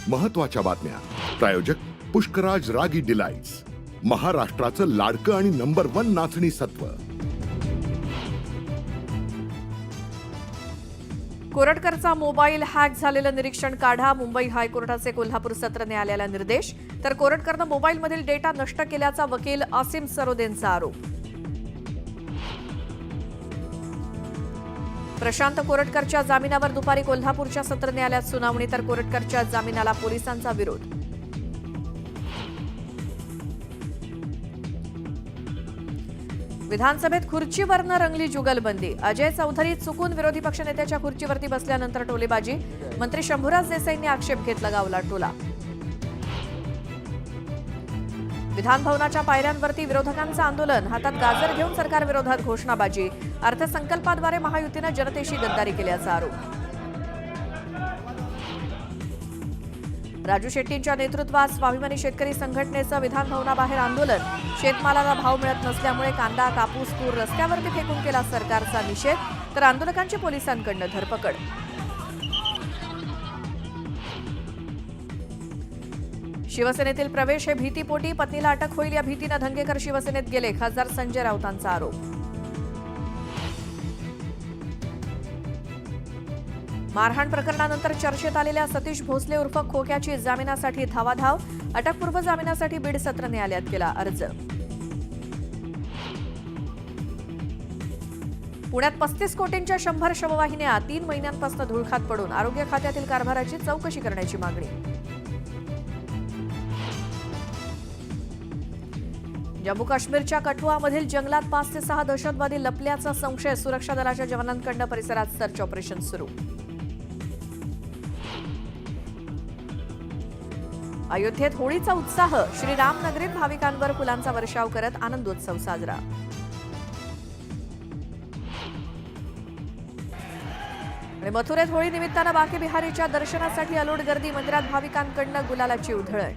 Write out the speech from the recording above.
महत्त्वाच्या बातम्या. प्रायोजक पुष्कराज रागी डिलाइट्स, महाराष्ट्राचं लाडकं आणि नंबर 1 नाचणी सत्व. कोरटकरचा मोबाईल हॅक झालेलं निरीक्षण काढा. मुंबई हायकोर्टाचे कोल्हापूर सत्र न्यायालयाला निर्देश. तर कोरटकरनं मोबाईलमधील डेटा नष्ट केल्याचा वकील आसिम सरोदेंचा आरोप. प्रशांत कोरटकरच्या जामिनावर दुपारी कोल्हापूरच्या सत्र न्यायालयात सुनावणी. तर कोरटकरच्या जामिनाला पोलिसांचा विरोध. विधानसभेत खुर्चीवरनं रंगली जुगलबंदी. अजय चौधरी चुकून विरोधी पक्षनेत्याच्या खुर्चीवरती बसल्यानंतर टोलेबाजी. मंत्री शंभूराज देसाईंनी आक्षेप घेतला, गावला टोला. विधानभवनाच्या पायऱ्यांवरती विरोधकांचं आंदोलन. हातात गाजर घेऊन सरकारविरोधात घोषणाबाजी. अर्थसंकल्पाद्वारे महायुतीनं जनतेशी गद्दारी केल्याचा आरोप. राजू शेट्टींच्या नेतृत्वात स्वाभिमानी शेतकरी संघटनेचं विधानभवनाबाहेर आंदोलन. शेतमालाला भाव मिळत नसल्यामुळे कांदा, कापूस, तूर रस्त्यावरती फेकून केला सरकारचा निषेध. तर आंदोलकांची पोलिसांकडून धरपकड. शिवसेनेतील प्रवेश हे भीतीपोटी. पत्नीला अटक होईल या भीतीनं धंगेकर शिवसेनेत गेले. खासदार संजय राऊतांचा आरोप. मारहाण प्रकरणानंतर चर्चेत आलेल्या सतीश भोसले उर्फ खोक्याची जामिनासाठी धावाधाव. अटकपूर्व जामिनासाठी बीड सत्र न्यायालयात केला अर्ज. पुण्यात 35 कोटींच्या 100 शववाहिन्या. 3 महिन्यांपासून धुळखात पडून. आरोग्य खात्यातील कारभाराची चौकशी करण्याची मागणी. जम्मू काश्मीरच्या कठुआमधील जंगलात 5 ते 6 दहशतवादी लपल्याचा संशय. सुरक्षा दलाच्या जवानांकडून परिसरात सर्च ऑपरेशन सुरू. अयोध्येत होळीचा उत्साह. श्रीरामनगरीत भाविकांवर फुलांचा वर्षाव करत आनंदोत्सव साजरा. आणि मथुरेत होळी निमित्तानं बाकी बिहारीच्या दर्शनासाठी अलोट गर्दी. मंदिरात भाविकांकडून गुलालाची उधळण.